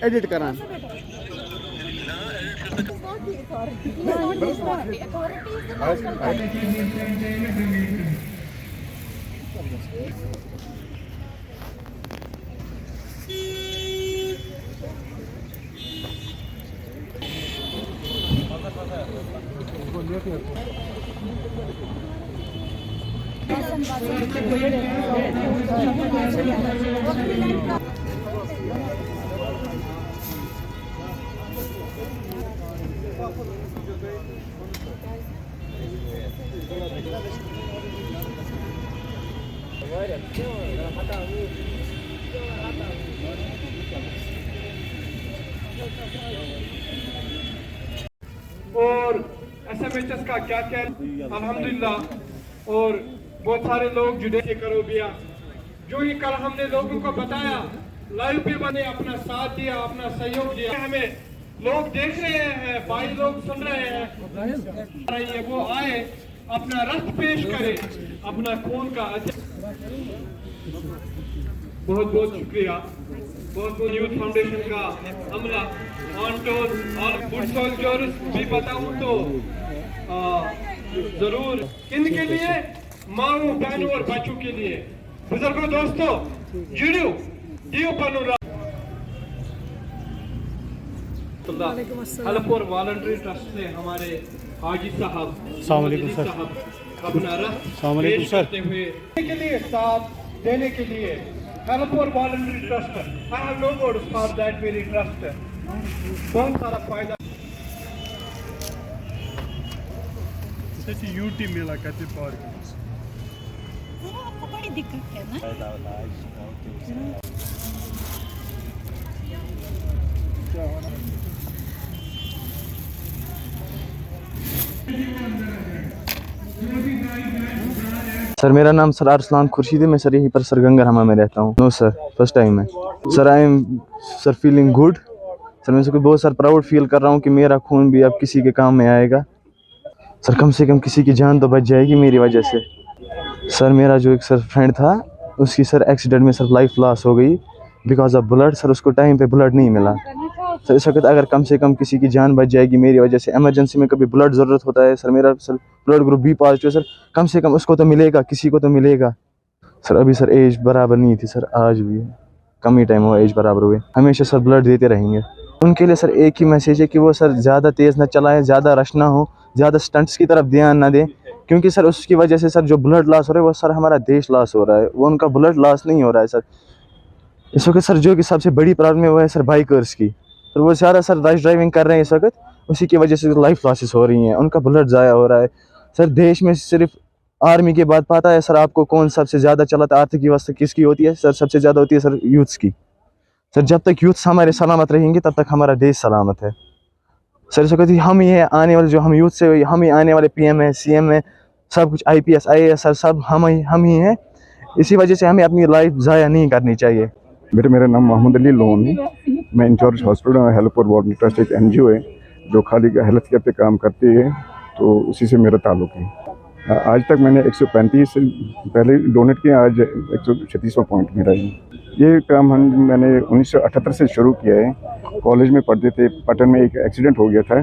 Edit करान और SMHS का क्या क्या अल्हम्दुलिल्लाह, और बहुत सारे लोग जुड़े थे करोबिया, जो ही कल हमने लोगों को बताया, लाइव पे बने अपना साथ दिया, अपना सहयोग दिया। हमें लोग देख रहे हैं, भाई लोग सुन रहे हैं, वो आए अपना रक्त पेश करे, अपना खून का बहुत बहुत शुक्रिया। बहुत बहुत यूथ फाउंडेशन का अमला ऑनटोन और गुड सोल्जर्स भी बताऊं तो जरूर इनके लिए, माओ बहनों और बच्चों के लिए, बुजुर्गों दोस्तों जुड़ो दियो पनुरा हलपुर वॉलंटरी ट्रस्ट से हमारे हाजी साहब अपना रथ पेश करते हुए के लिए साथ देने के लिए Halpur voluntary trust, I have no words for that very trust, बहुत सारा फायदा। यूटी मेला कहते पार्क आपको बड़ी दिक्कत है ना। सर मेरा नाम सर अरसलान खुर्शीद है। मैं सर यहीं पर सर गंगरहमा में रहता हूँ। नो सर, फर्स्ट टाइम है sir. I am sir feeling good sir. मैं सर बहुत सर प्राउड फील कर रहा हूँ कि मेरा खून भी अब किसी के काम में आएगा सर। कम से कम किसी की जान तो बच जाएगी मेरी वजह से। सर मेरा जो एक सर फ्रेंड था, उसकी सर एक्सीडेंट में सर लाइफ लॉस हो गई बिकॉज ऑफ ब्लड सर। उसको टाइम पे ब्लड नहीं मिला सर। इस वक्त अगर कम से कम किसी की जान बच जाएगी मेरी वजह से, इमरजेंसी में कभी ब्लड ज़रूरत होता है सर, मेरा sir blood group B positive sir, कम से कम उसको तो मिलेगा, किसी को तो मिलेगा सर। अभी सर एज बराबर नहीं थी सर, आज भी कम ही टाइम हुआ एज बराबर हुए। हमेशा सर ब्लड देते रहेंगे। उनके लिए सर एक ही मैसेज है कि वो सर ज़्यादा तेज़ ना चलाएं, ज़्यादा रश ना हो, ज़्यादा स्टंट्स की तरफ ध्यान ना दें, क्योंकि सर उसकी वजह से सर जो ब्लड लॉस हो रहा है वो सर हमारा देश लॉस हो रहा है, वो उनका ब्लड लॉस नहीं हो रहा है सर। इस वक्त सर जो कि सबसे बड़ी प्रॉब्लम है वो है सर बाइकर्स की सर। वो ज़्यादा सर रश ड्राइविंग कर रहे हैं इस वक्त, उसी की वजह से लाइफ लॉसेस हो रही हैं, उनका ब्लड ज़ाया हो रहा है सर। देश में सिर्फ आर्मी के बाद पता है सर आपको कौन सबसे ज़्यादा चलाता, आर्थिक व्यवस्था किसकी होती है सर? सबसे ज़्यादा होती है सर यूथ्स की सर। जब तक यूथ्स हमारे सलामत रहेंगे तब तक हमारा देश सलामत है सर। इस वक्त हम ही है आने वाले, जो हम यूथ से हम ही आने वाले PM है, CM है, सब कुछ IPS IAS सर, सब हम ही हैं। इसी वजह से हमें अपनी लाइफ ज़ाया नहीं करनी चाहिए। मेरा नाम मोहम्मद अली लोन है। मैं incharge hospital helper voluntary trust एक NGO है जो खाली हेल्थ केयर पे काम करती है, तो उसी से मेरा ताल्लुक़ है। आज तक मैंने 135 पहले डोनेट किया, आज 136वां पॉइंट मेरा है। ये काम मैंने 1978 से शुरू किया है। कॉलेज में पढ़ते थे, पटन में एक एक्सीडेंट हो गया था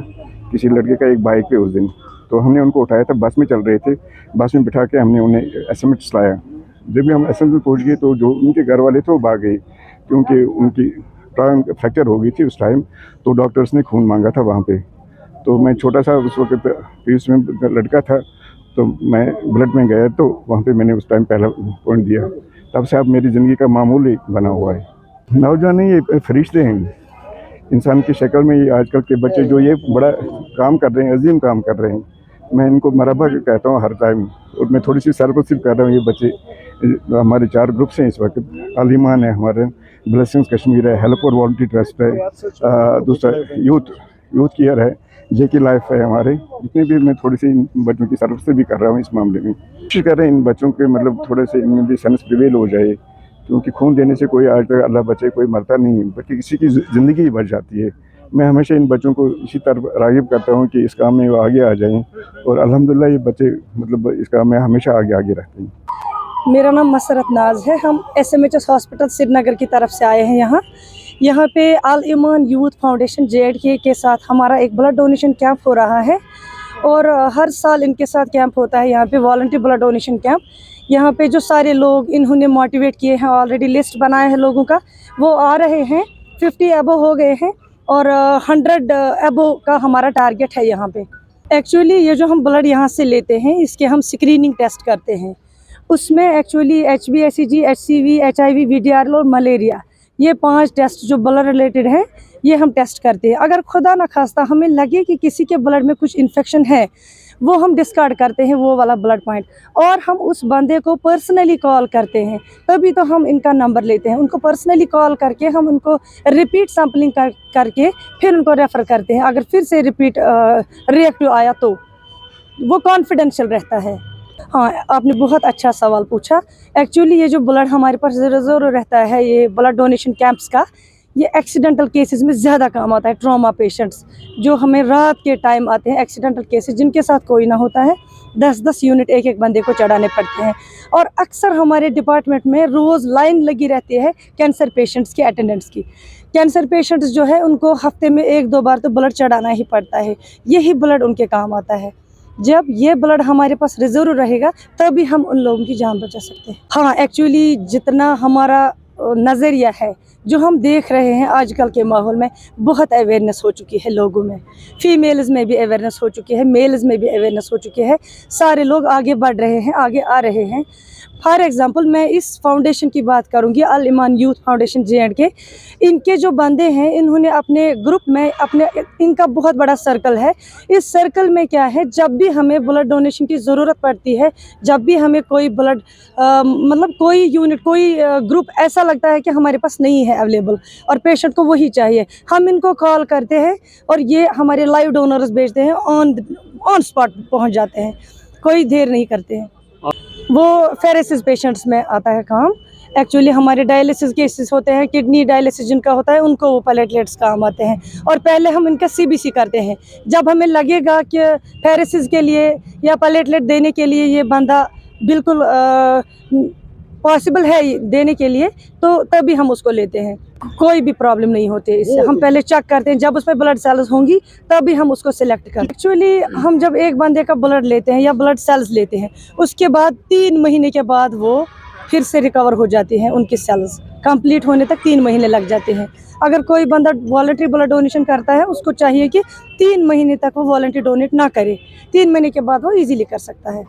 किसी लड़के का एक बाइक पे उस दिन, तो हमने उनको उठाया था, बस में चल रहे थे, बस में बिठा के हमने उन्हें SMS लाया। जब भी हम SMS में पहुँच गए तो जो उनके घर वाले थे वो भाग गए, क्योंकि उनकी टांग फ्रैक्चर हो गई थी उस टाइम, तो डॉक्टर्स ने खून मांगा था वहाँ पे। तो मैं छोटा सा उस वक्त 20 में लड़का था, तो मैं ब्लड में गया, तो वहाँ पे मैंने उस टाइम पहला पॉइंट दिया। तब से अब मेरी ज़िंदगी का मामूल ही बना हुआ है। नौजवान ये फरिश्ते हैं इंसान की शक्ल में। ये आजकल के बच्चे जो ये बड़ा काम कर रहे हैं, अजीम काम कर रहे हैं, मैं इनको मरहबा कहता हूँ हर टाइम। और मैं थोड़ी सी सरपरस्ती कर रहा हूँ। ये बच्चे हमारे 4 ग्रुप्स हैं इस वक्त। अलीमान है हमारे, ब्लेसिंग्स कश्मीर है, हेल्पर वॉलंटरी ट्रस्ट है, दूसरा यूथ केयर है, JK लाइफ है। हमारे जितने भी, मैं थोड़ी सी इन बच्चों की सरपरस्ती भी कर रहा हूँ इस मामले में। कोशिश कर रहे हैं इन बच्चों के मतलब थोड़े से इनमें भी सेंस प्रिवेल हो जाए, क्योंकि खून देने से कोई आज तक अल्लाह बचे कोई मरता नहीं है, बल्कि किसी की ज़िंदगी ही बच जाती है। मैं हमेशा इन बच्चों को इसी तरफ राग़िब करता हूँ कि इस काम में वो आगे आ जाएं, और अल्हम्दुलिल्लाह ये बच्चे मतलब इस काम में हमेशा आगे रहते हैं। मेरा नाम मसरत नाज है। हम SMHS हॉस्पिटल श्रीनगर की तरफ से आए हैं यहाँ पे अल ईमान यूथ फाउंडेशन JNK के साथ हमारा एक ब्लड डोनेशन कैंप हो रहा है और हर साल इनके साथ कैंप होता है यहाँ पे वॉलंटियर ब्लड डोनेशन कैंप। यहाँ पे जो सारे लोग इन्होंने मोटिवेट किए हैं, ऑलरेडी लिस्ट बनाया है लोगों का, वो आ रहे हैं। 50 एबो हो गए हैं और 100 एबो का हमारा टारगेट है यहाँ पे। एक्चुअली ये जो हम ब्लड यहाँ से लेते हैं इसके हम स्क्रीनिंग टेस्ट करते हैं। उसमें actually HbHCG, HCV, HIV, VDRL और मलेरिया, ये 5 टेस्ट जो ब्लड रिलेटेड है ये हम टेस्ट करते हैं। अगर खुदा न खास्ता हमें लगे कि किसी के ब्लड में कुछ इन्फेक्शन है, वो हम डिस्कार्ड करते हैं वो वाला ब्लड पॉइंट, और हम उस बंदे को पर्सनली कॉल करते हैं। तभी तो हम इनका नंबर लेते हैं। उनको पर्सनली कॉल करके हम उनको रिपीट सैम्पलिंग करके फिर उनको रेफ़र करते हैं। अगर फिर से रिपीट रिएक्टिव आया तो वो कॉन्फिडेंशियल रहता है। हाँ, आपने बहुत अच्छा सवाल पूछा। एक्चुअली ये जो ब्लड हमारे पास ज़रूर रहता है, ये ब्लड डोनेशन कैंप्स का, ये एक्सीडेंटल केसेस में ज़्यादा काम आता है। ट्रॉमा पेशेंट्स जो हमें रात के टाइम आते हैं, एक्सीडेंटल केसेस जिनके साथ कोई ना होता है, 10-10 यूनिट एक बंदे को चढ़ाने पड़ते हैं। और अक्सर हमारे डिपार्टमेंट में रोज़ लाइन लगी रहती है कैंसर पेशेंट्स की, अटेंडेंट्स की। कैंसर पेशेंट्स जो है उनको हफ्ते में 1-2 बार तो ब्लड चढ़ाना ही पड़ता है। यही ब्लड उनके काम आता है। जब ये ब्लड हमारे पास रिजर्व रहेगा तभी हम उन लोगों की जान बचा सकते हैं। हाँ, एक्चुअली जितना हमारा नज़रिया है, जो हम देख रहे हैं आजकल के माहौल में, बहुत अवेयरनेस हो चुकी है लोगों में। फीमेल्स में भी अवेयरनेस हो चुकी है, मेल्स में भी अवेयरनेस हो चुकी है। सारे लोग आगे बढ़ रहे हैं, आगे आ रहे हैं। फॉर एग्ज़ाम्पल मैं इस फाउंडेशन की बात करूंगी, अल ईमान यूथ फाउंडेशन JNK। इनके जो बंदे हैं, इन्होंने अपने ग्रुप में इनका बहुत बड़ा सर्कल है। इस सर्कल में क्या है, जब भी हमें ब्लड डोनेशन की ज़रूरत पड़ती है, जब भी हमें कोई ब्लड मतलब कोई यूनिट, कोई ग्रुप ऐसा लगता है कि हमारे पास नहीं है अवेलेबल और पेशेंट को वही चाहिए, हम इनको कॉल करते हैं और ये हमारे लाइव डोनर्स भेजते हैं, ऑन स्पॉट पहुँच जाते हैं, कोई देर नहीं करते हैं। वो फेरेसिस पेशेंट्स में आता है काम। एक्चुअली हमारे डायलिसिस केसेस होते हैं, किडनी डायलिसिस जिनका होता है उनको वो प्लेटलेट्स काम आते हैं। और पहले हम इनका CBC करते हैं। जब हमें लगेगा कि फेरेसिस के लिए या प्लेटलेट देने के लिए ये बंदा बिल्कुल पॉसिबल है देने के लिए, तो तभी हम उसको लेते हैं। कोई भी प्रॉब्लम नहीं होती है इससे। हम पहले चेक करते हैं, जब उसमें ब्लड सेल्स होंगी तभी हम उसको सिलेक्ट करते हैं। एक्चुअली हम जब एक बंदे का ब्लड लेते हैं या ब्लड सेल्स लेते हैं, उसके बाद 3 महीने के बाद वो फिर से रिकवर हो जाती हैं। उनकी सेल्स कंप्लीट होने तक 3 महीने लग जाते हैं। अगर कोई बंदा वॉलंटरी ब्लड डोनेशन करता है, उसको चाहिए कि 3 महीने तक वो वॉलंटरी डोनेट ना करे। 3 महीने के बाद वो ईजिली कर सकता है।